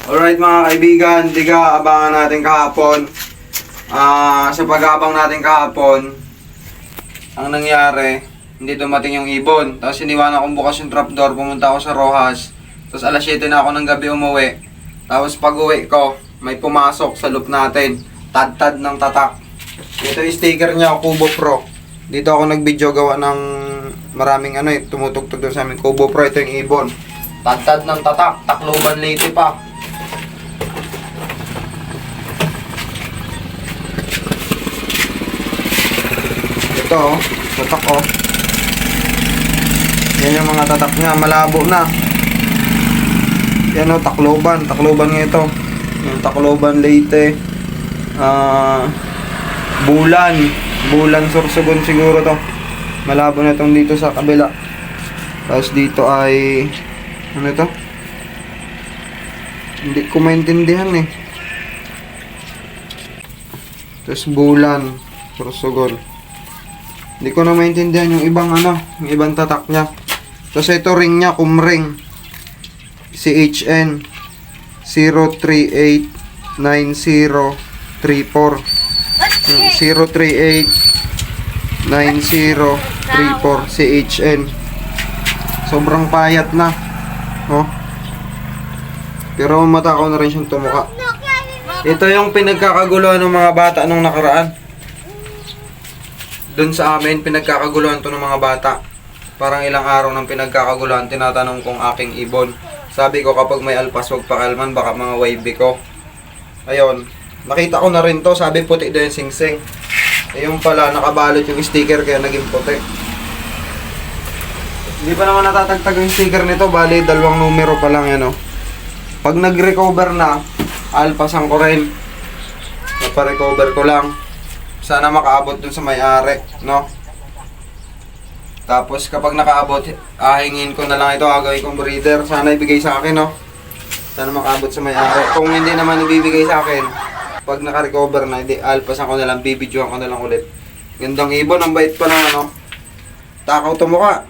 Alright mga kaibigan, diga abangan natin kahapon. Sa pag-aabang natin kahapon, ang nangyari, hindi dumating yung ibon. Tapos iniwanan kong bukas yung trapdoor, pumunta ako sa Rojas. Tapos alas 7 na ako ng gabi umuwi. Tapos pag uwi ko, may pumasok sa loop natin. Tad-tad ng tatak. Ito yung sticker niya, Kubo Pro. Dito ako nag-video gawa ng maraming tumutugtog doon sa amin. Kubo Pro, ito yung ibon. Tad-tad ng tatak, Tacloban Leyte pa. Ito oh, tatak oh. Yan yung mga tatak niya, malabo na. Yan oh, Tacloban nga ito. Yung Tacloban Leyte. Bulan Sorsogon siguro to. Malabo na itong dito sa kabila. Tapos dito ay ano ito? Hindi ko maintindihan eh. Tapos Bulan Sorsogon. Hindi ko na maintindihan yung ibang yung ibang tatak niya. Tapos ito ring niya, Kumring. CHN 0389034. 0389034 CHN. Sobrang payat na. Oh. Pero matakaw na rin siyang tumuka. Ito yung pinagkakaguluhan ng mga bata nung nakaraan. Doon sa amin, pinagkakaguluhan to ng mga bata. Parang ilang araw ng pinagkakaguluhan, tinatanong kong aking ibon. Sabi ko, kapag may alpas, huwag pakalman, baka mga wavy ko. Ayun, nakita ko na rin to, sabi puti doon yung singsing. Ayun pala, nakabalot yung sticker kaya naging puti. Hindi pa naman natatagtag yung sticker nito, bali 2 numero pa lang yan. Pag nag-recover na, alpasan ko rin. Napa-recover ko lang. Sana makaabot dun sa may-ari, no? Tapos kapag nakaabot, hingin ko na lang ito, agawin kong breeder. Sana ibigay sa akin, no? Sana makaabot sa may-ari. Kung hindi naman ibibigay sa akin, pag naka-recover na, alpasan ko na lang, bibidyoan ko na lang ulit. Gandang ibon, ang bait pa ng takaw tumuka.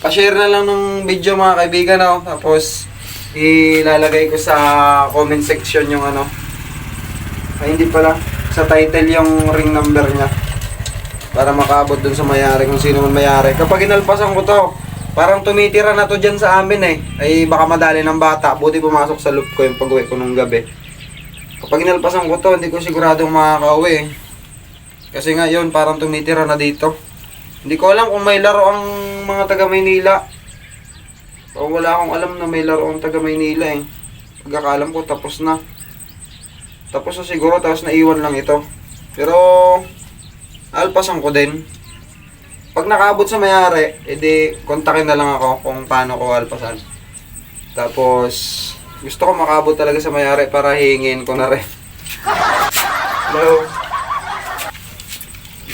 Pa-share na lang ng video mga kaibigan, no? Tapos, ilalagay ko sa comment section yung ay hindi pala, sa title yung ring number niya. Para makaabot dun sa may-ari, kung sino man may-ari. Kapag inalpasan ko to, parang tumitira na to dyan sa amin eh. Ay baka madali ng bata, buti pumasok sa loop ko yung pag-uwi ko nung gabi. Kapag inalpasan ko to, hindi ko siguradong makaka-uwi eh. Kasi nga yun, parang tumitira na dito. Hindi ko alam kung may laro ang mga taga Maynila. O wala akong alam na may laro ang taga Maynila eh. Pagkakalam ko, tapos na. Tapos na siguro, tapos naiwan lang ito. Pero, alpasan ko din. Pag nakaabot sa may-ari, edi kontakin na lang ako kung paano ko alpasan. Tapos, gusto ko makaabot talaga sa may-ari para hingin ko na rin. Hello.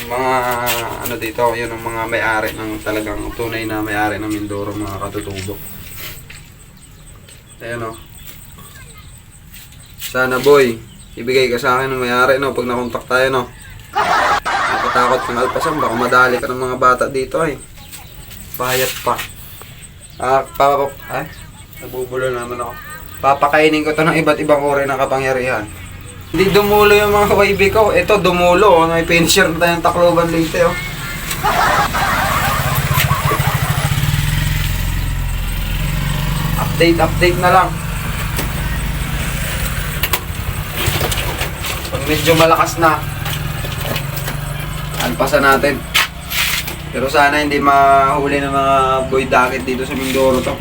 Yung mga dito, yun ang mga may-ari ng talagang tunay na may-ari ng Mindoro, mga katutubo. Ayan o. Sana boy, ibigay ka sa akin ng may-ari pag nakontak tayo Nakatakot kang alpasan, baka madali ka ng mga bata dito eh. Payat pa. Nabubulo naman ako. Papakainin ko to ng iba't ibang uri ng kapangyarihan. Hindi dumulo yung mga wavy ko. Ito dumulo, may finisher na tayong Tacloban Leyte Update na lang. Pag medyo malakas na, alpasan natin. Pero sana hindi mahuli ng mga boy dagat dito sa Mindoro to.